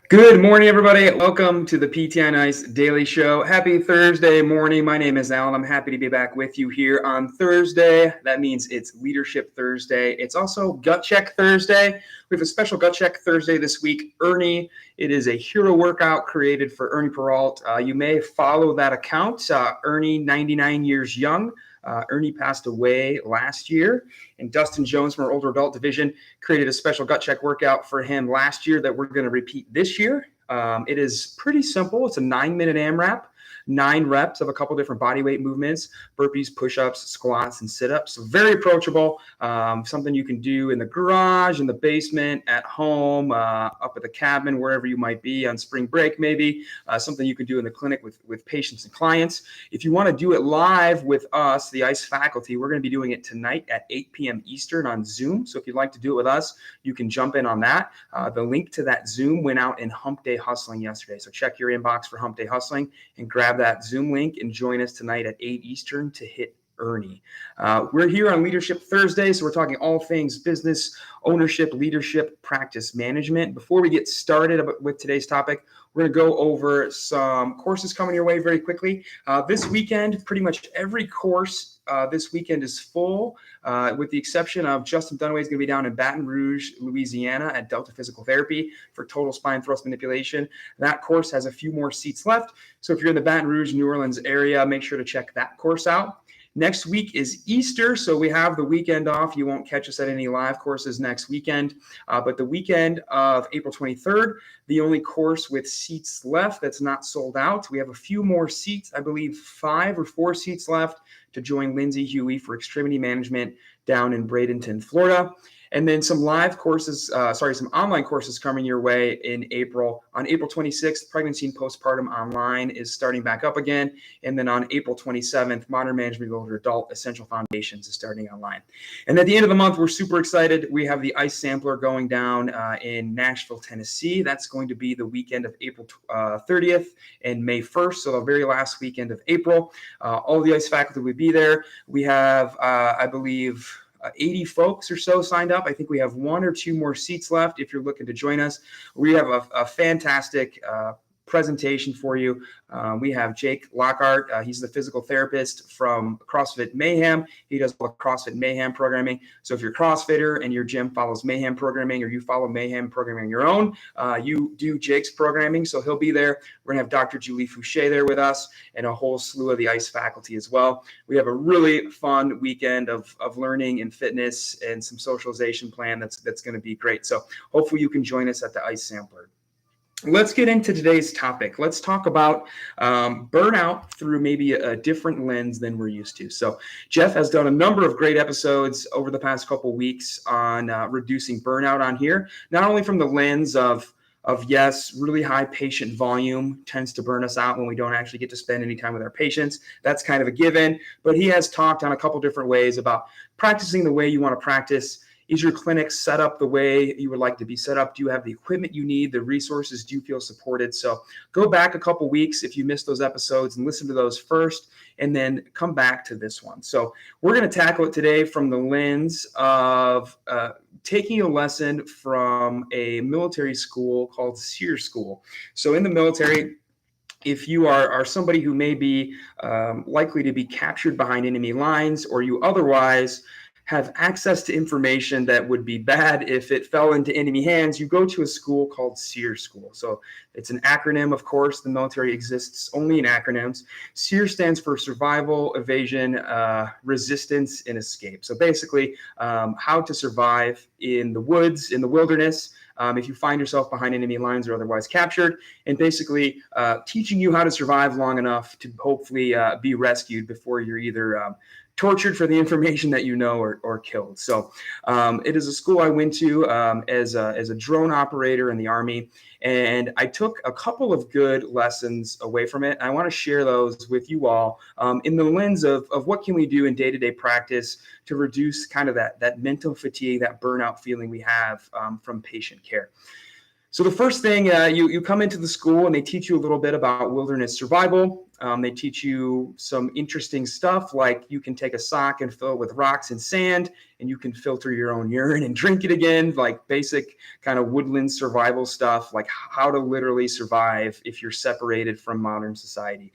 Good morning, everybody. Welcome to the PTI Nice Daily Show. Happy Thursday morning. My name is Alan. I'm happy to be back with you here on Thursday. That means it's Leadership Thursday. It's also Gut Check Thursday. We have a special Gut Check Thursday this week. Ernie, it is a hero workout created for Ernie Peralt. You may follow that account, Ernie, 99 years young. Ernie passed away last year, and Dustin Jones from our older adult division created a special gut check workout for him last year that we're going to repeat this year. It is pretty simple. It's a 9-minute AMRAP, 9 reps of a couple different body weight movements, burpees, push-ups, squats, and sit-ups. So very approachable, something you can do in the garage, in the basement, at home, up at the cabin, wherever you might be on spring break maybe, something you can do in the clinic with patients and clients. If you want to do it live with us, the ICE faculty, we're going to be doing it tonight at 8 p.m. Eastern on Zoom. So if you'd like to do it with us, you can jump in on that. The link to that Zoom went out in Hump Day Hustling yesterday. So check your inbox for Hump Day Hustling and grab that Zoom link and join us tonight at 8 Eastern to hit Ernie. We're here on Leadership Thursday, so we're talking all things business, ownership, leadership, practice management. Before we get started with today's topic, we're going to go over some courses coming your way very quickly. This weekend, pretty much every course this weekend is full, with the exception of Justin Dunaway is going to be down in Baton Rouge, Louisiana at Delta Physical Therapy for total spine thrust manipulation. That course has a few more seats left. So if you're in the Baton Rouge, New Orleans area, make sure to check that course out. Next week is Easter, so we have the weekend off. You won't catch us at any live courses next weekend, but the weekend of April 23rd, the only course with seats left that's not sold out. We have a few more seats, I believe 5 or 4 seats left to join Lindsay Huey for extremity management down in Bradenton, Florida. And then some live courses, some online courses coming your way in April. On April 26th, Pregnancy and Postpartum Online is starting back up again. And then on April 27th, Modern Management of Older Adult Essential Foundations is starting online. And at the end of the month, we're super excited. We have the ICE Sampler going down in Nashville, Tennessee. That's going to be the weekend of April 30th and May 1st, so the very last weekend of April. All the ICE faculty will be there. We have, I believe, 80 folks or so signed up. I think we have 1 or 2 more seats left if you're looking to join us. We have a fantastic presentation for you. We have Jake Lockhart. He's the physical therapist from CrossFit Mayhem. He does all the CrossFit Mayhem programming. So if you're a CrossFitter and your gym follows Mayhem programming, or you follow Mayhem programming on your own, you do Jake's programming. So he'll be there. We're going to have Dr. Julie Fouché there with us and a whole slew of the ICE faculty as well. We have a really fun weekend of learning and fitness and some socialization plan that's going to be great. So hopefully you can join us at the ICE Sampler. Let's get into today's topic. Let's talk about burnout through maybe a different lens than we're used to. So Jeff has done a number of great episodes over the past couple weeks on reducing burnout on here, not only from the lens of yes, really high patient volume tends to burn us out when we don't actually get to spend any time with our patients. That's kind of a given. But he has talked on a couple different ways about practicing the way you want to practice. Is your clinic set up the way you would like to be set up? Do you have the equipment you need, the resources? Do you feel supported? So go back a couple weeks if you missed those episodes and listen to those first, and then come back to this one. So we're going to tackle it today from the lens of taking a lesson from a military school called Seer School. So in the military, if you are somebody who may be likely to be captured behind enemy lines, or you otherwise have access to information that would be bad if it fell into enemy hands, you go to a school called Seer School. So it's an acronym, of course. The military exists only in acronyms. SERE stands for Survival, Evasion, Resistance, and Escape. So basically, how to survive in the woods, in the wilderness, if you find yourself behind enemy lines or otherwise captured, and basically teaching you how to survive long enough to hopefully be rescued before you're either tortured for the information that you know or killed. So it is a school I went to as a drone operator in the Army, and I took a couple of good lessons away from it. I want to share those with you all in the lens of what can we do in day-to-day practice to reduce kind of that mental fatigue, that burnout feeling we have from patient care. So the first thing, you come into the school and they teach you a little bit about wilderness survival. They teach you some interesting stuff, like you can take a sock and fill it with rocks and sand, and you can filter your own urine and drink it again, like basic kind of woodland survival stuff, like how to literally survive if you're separated from modern society.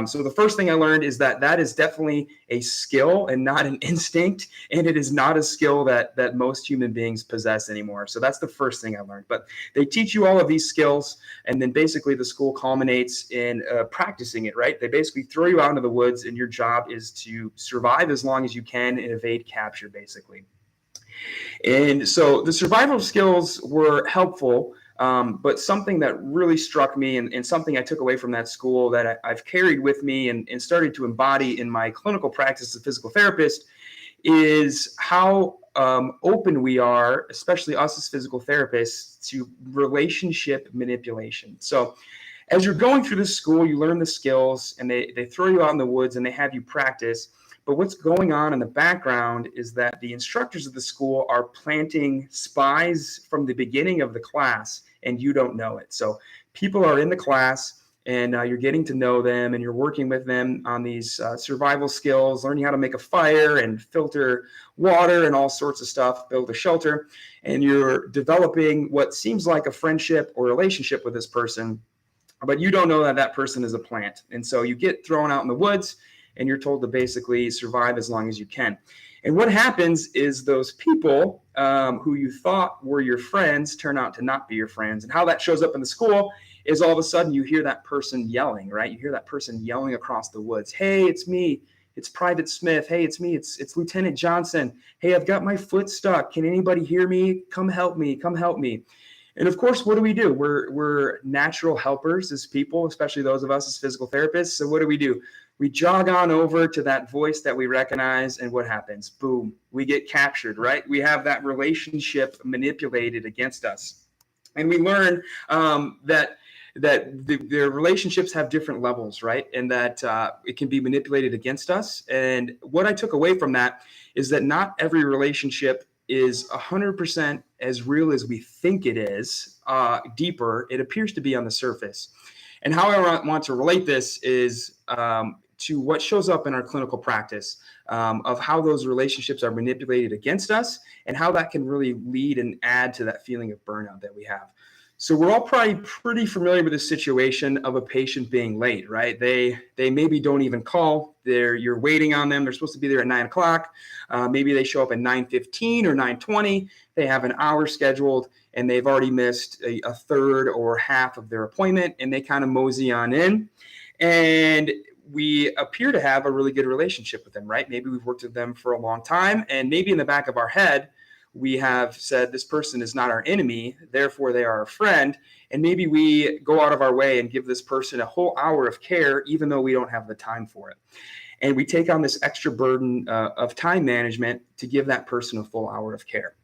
So the first thing I learned is that is definitely a skill and not an instinct, and it is not a skill that most human beings possess anymore. So that's the first thing I learned. But they teach you all of these skills, and then basically the school culminates in practicing it, right? They basically throw you out into the woods, and your job is to survive as long as you can and evade capture, basically. And so the survival skills were helpful, but something that really struck me and something I took away from that school that I've carried with me and started to embody in my clinical practice as a physical therapist is how open we are, especially us as physical therapists, to relationship manipulation. So as you're going through this school, you learn the skills, and they throw you out in the woods and they have you practice. But what's going on in the background is that the instructors of the school are planting spies from the beginning of the class, and you don't know it. So people are in the class, and you're getting to know them, and you're working with them on these survival skills, learning how to make a fire and filter water and all sorts of stuff, build a shelter, and you're developing what seems like a friendship or relationship with this person, but you don't know that person is a plant. And so you get thrown out in the woods, and you're told to basically survive as long as you can. And what happens is those people who you thought were your friends turn out to not be your friends. And how that shows up in the school is all of a sudden you hear that person yelling, right? You hear that person yelling across the woods. Hey, it's me. It's Private Smith. Hey, it's me. It's Lieutenant Johnson. Hey, I've got my foot stuck. Can anybody hear me? Come help me. Come help me. And of course, what do? We're natural helpers as people, especially those of us as physical therapists. So what do? We jog on over to that voice that we recognize, and what happens? Boom, we get captured, right? We have that relationship manipulated against us. And we learn that the relationships have different levels, right? And that it can be manipulated against us. And what I took away from that is that not every relationship is 100% as real as we think it is. Deeper, it appears to be on the surface. And how I want to relate this is to what shows up in our clinical practice of how those relationships are manipulated against us and how that can really lead and add to that feeling of burnout that we have. So we're all probably pretty familiar with this situation of a patient being late, right? They maybe don't even call. You're waiting on them. They're supposed to be there at 9 o'clock. Maybe they show up at 9:15 or 9:20. They have an hour scheduled, and they've already missed a third or half of their appointment, and they kind of mosey on in. And we appear to have a really good relationship with them, right? Maybe we've worked with them for a long time, and maybe in the back of our head, we have said this person is not our enemy, therefore they are a friend. And maybe we go out of our way and give this person a whole hour of care, even though we don't have the time for it. And we take on this extra burden of time management to give that person a full hour of care.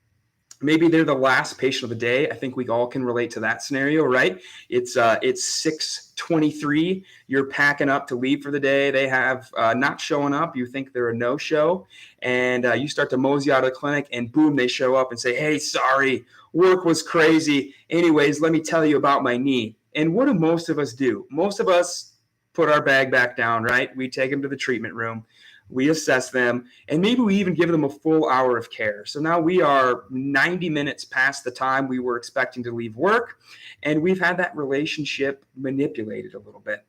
Maybe they're the last patient of the day. I think we all can relate to that scenario, right? It's 6:23. You're packing up to leave for the day. They have not showing up. You think they're a no-show, and you start to mosey out of the clinic, and boom, they show up and say, "Hey, sorry, work was crazy. Anyways, let me tell you about my knee." And what do most of us do? Most of us put our bag back down, right? We take them to the treatment room. We assess them, and maybe we even give them a full hour of care. So now we are 90 minutes past the time we were expecting to leave work, and we've had that relationship manipulated a little bit.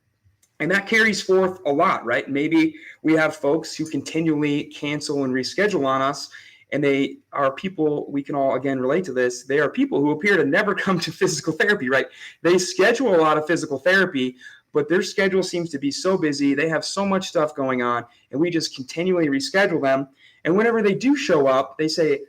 And that carries forth a lot, right? Maybe we have folks who continually cancel and reschedule on us, and they are people, we can all, again, relate to this. They are people who appear to never come to physical therapy, right? They schedule a lot of physical therapy, but their schedule seems to be so busy. They have so much stuff going on, and we just continually reschedule them. And whenever they do show up, they say,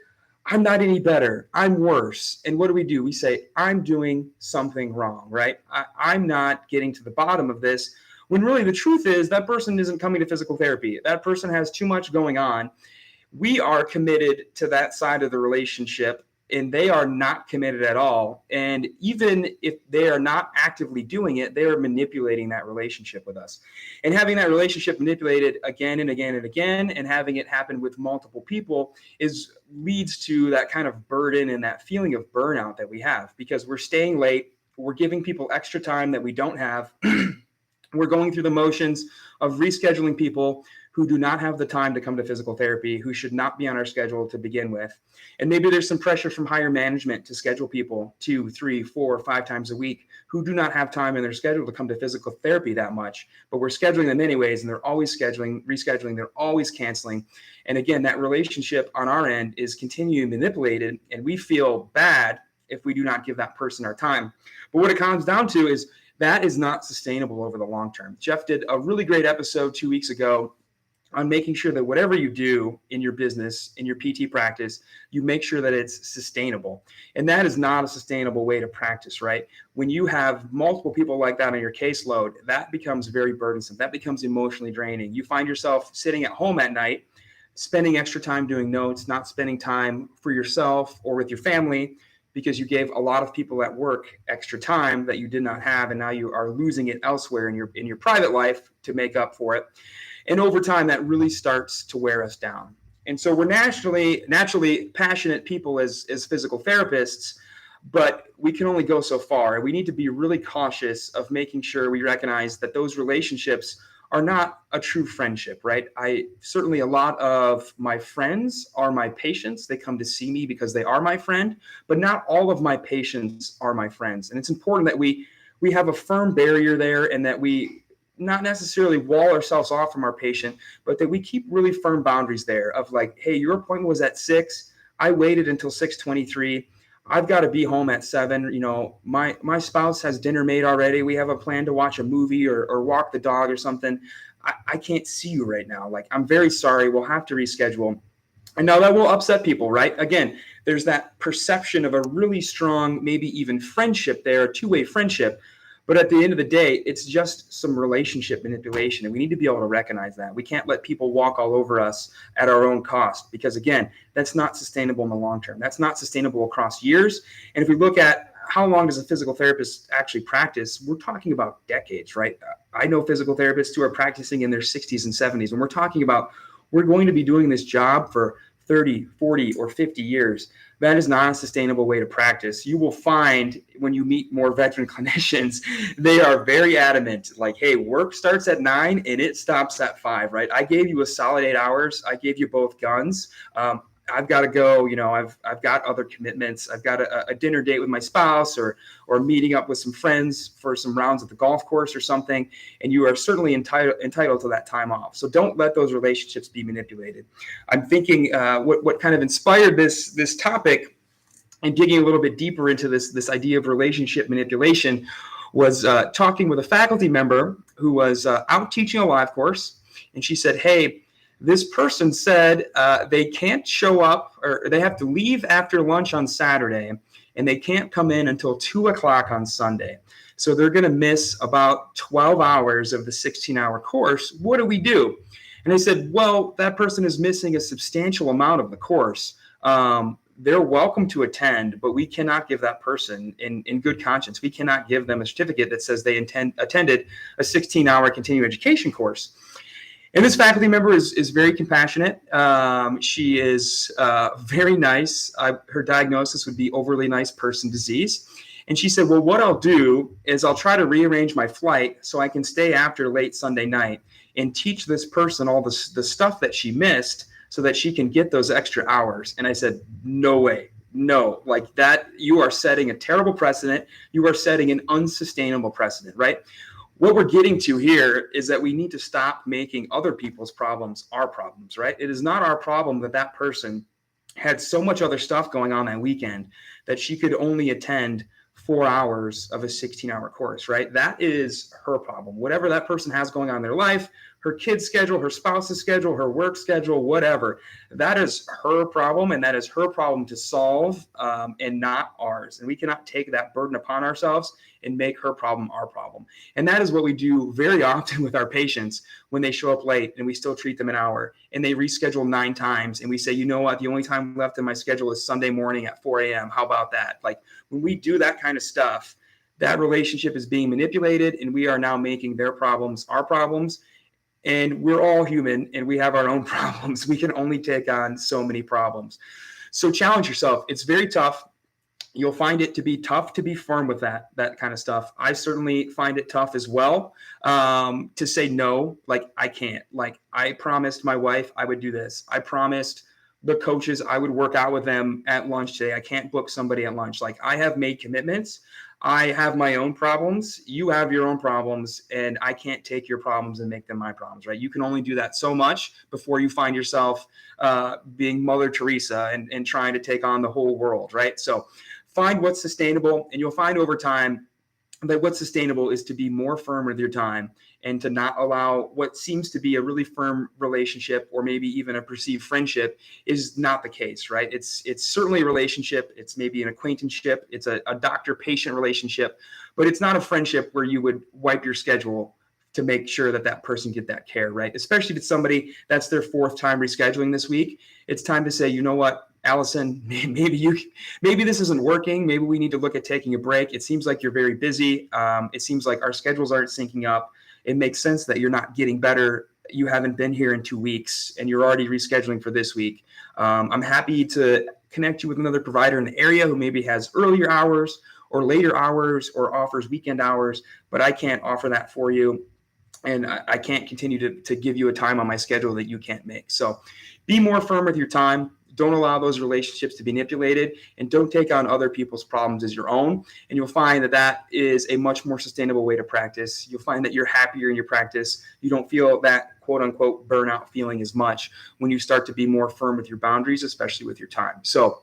"I'm not any better. I'm worse." And what do? We say, "I'm doing something wrong," right? I'm not getting to the bottom of this. When really the truth is that person isn't coming to physical therapy. That person has too much going on. We are committed to that side of the relationship, and they are not committed at all. And even if they are not actively doing it, they are manipulating that relationship with us. And having that relationship manipulated again and again and again, and having it happen with multiple people leads to that kind of burden and that feeling of burnout that we have, because we're staying late, we're giving people extra time that we don't have. We're going through the motions of rescheduling people who do not have the time to come to physical therapy, who should not be on our schedule to begin with. And maybe there's some pressure from higher management to schedule people 2, 3, 4, 5 times a week who do not have time in their schedule to come to physical therapy that much, but we're scheduling them anyways, and they're always rescheduling, they're always canceling. And again, that relationship on our end is continuing manipulated, and we feel bad if we do not give that person our time. But what it comes down to is that is not sustainable over the long term. Jeff did a really great episode 2 weeks ago on making sure that whatever you do in your business, in your PT practice, you make sure that it's sustainable. And that is not a sustainable way to practice, right? When you have multiple people like that on your caseload, that becomes very burdensome. That becomes emotionally draining. You find yourself sitting at home at night, spending extra time doing notes, not spending time for yourself or with your family, because you gave a lot of people at work extra time that you did not have, and now you are losing it elsewhere in your private life to make up for it. And over time, that really starts to wear us down. And so we're naturally passionate people as physical therapists, but we can only go so far. We need to be really cautious of making sure we recognize that those relationships are not a true friendship, right? Certainly a lot of my friends are my patients. They come to see me because they are my friend, but not all of my patients are my friends. And it's important that we have a firm barrier there, and that we not necessarily wall ourselves off from our patient, but that we keep really firm boundaries there of like, hey, your appointment was at 6. I waited until 6:23. I've got to be home at 7. You know, my spouse has dinner made already. We have a plan to watch a movie or walk the dog or something. I can't see you right now. Like, I'm very sorry. We'll have to reschedule. And now that will upset people, right? Again, there's that perception of a really strong, maybe even friendship there, a two-way friendship. But at the end of the day, it's just some relationship manipulation, and we need to be able to recognize that. We can't let people walk all over us at our own cost, because, again, that's not sustainable in the long term. That's not sustainable across years. And if we look at how long does a physical therapist actually practice, we're talking about decades, right? I know physical therapists who are practicing in their 60s and 70s, and we're talking about we're going to be doing this job for 30, 40, or 50 years. That is not a sustainable way to practice. You will find when you meet more veteran clinicians, they are very adamant, like, hey, work starts at 9 and it stops at 5, right? I gave you a solid 8 hours. I gave you both guns. I've got to go, you know, I've got other commitments. I've got a dinner date with my spouse, or meeting up with some friends for some rounds at the golf course or something. And you are certainly entitled to that time off. So don't let those relationships be manipulated. I'm thinking what kind of inspired this topic, and digging a little bit deeper into this idea of relationship manipulation, was talking with a faculty member who was out teaching a live course. And she said, hey, this person said they can't show up, or they have to leave after lunch on Saturday, and they can't come in until 2 o'clock on Sunday. So they're going to miss about 12 hours of the 16-hour course. What do we do? And I said, well, that person is missing a substantial amount of the course. They're welcome to attend, but we cannot give that person in good conscience. We cannot give them a certificate that says they attended a 16-hour continuing education course. And this faculty member is very compassionate. She is very nice. Her diagnosis would be overly nice person disease. And she said, well, what I'll do is I'll try to rearrange my flight so I can stay after late Sunday night and teach this person all the stuff that she missed so that she can get those extra hours. And I said, no way. No, like that, you are setting a terrible precedent. You are setting an unsustainable precedent, right? What we're getting to here is that we need to stop making other people's problems our problems, right? It is not our problem that that person had so much other stuff going on that weekend that she could only attend 4 hours of a 16-hour course, right? That is her problem. Whatever that person has going on in their life, her kid's schedule, her spouse's schedule, her work schedule, whatever, that is her problem, and that is her problem to solve, and not ours. And we cannot take that burden upon ourselves and make her problem our problem. And that is what we do very often with our patients when they show up late and we still treat them an hour and they reschedule 9 times. And we say, you know what, the only time left in my schedule is Sunday morning at 4 a.m. How about that? Like, when we do that kind of stuff, that relationship is being manipulated, and we are now making their problems our problems. And we're all human and we have our own problems. We can only take on so many problems. So challenge yourself. It's very tough. you'll find it to be tough to be firm with that kind of stuff. I certainly find it tough as well, to say no. Like, I can't. Like, I promised my wife I would do this. I promised the coaches I would work out with them at lunch today. I can't book somebody at lunch. Like, I have made commitments. I have my own problems. You have your own problems, and I can't take your problems and make them my problems, right? You can only do that so much before you find yourself being Mother Teresa and trying to take on the whole world, right? So find what's sustainable, and you'll find over time that what's sustainable is to be more firm with your time and to not allow what seems to be a really firm relationship or maybe even a perceived friendship is not the case, right? It's certainly a relationship. It's maybe an acquaintanceship. It's a doctor-patient relationship, but it's not a friendship where you would wipe your schedule to make sure that person get that care, right? Especially if it's somebody that's their fourth time rescheduling this week. It's time to say, you know what, Allison, maybe this isn't working. Maybe we need to look at taking a break. It seems like you're very busy. It seems like our schedules aren't syncing up. It makes sense that you're not getting better. You haven't been here in 2 weeks and you're already rescheduling for this week. I'm happy to connect you with another provider in the area who maybe has earlier hours or later hours or offers weekend hours, but I can't offer that for you. And I can't continue to give you a time on my schedule that you can't make. So be more firm with your time. Don't allow those relationships to be manipulated, and don't take on other people's problems as your own. And you'll find that is a much more sustainable way to practice. You'll find that you're happier in your practice. You don't feel that quote unquote burnout feeling as much when you start to be more firm with your boundaries, especially with your time. So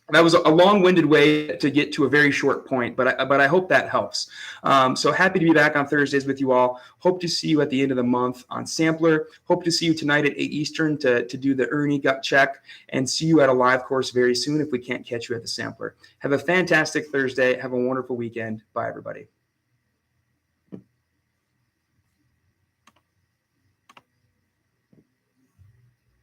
that was a long-winded way to get to a very short point, but I hope that helps. So happy to be back on Thursdays with you all. Hope to see you at the end of the month on Sampler. Hope to see you tonight at 8 Eastern to do the Ernie gut check, and see you at a live course very soon if we can't catch you at the Sampler. Have a fantastic Thursday. Have a wonderful weekend. Bye, everybody.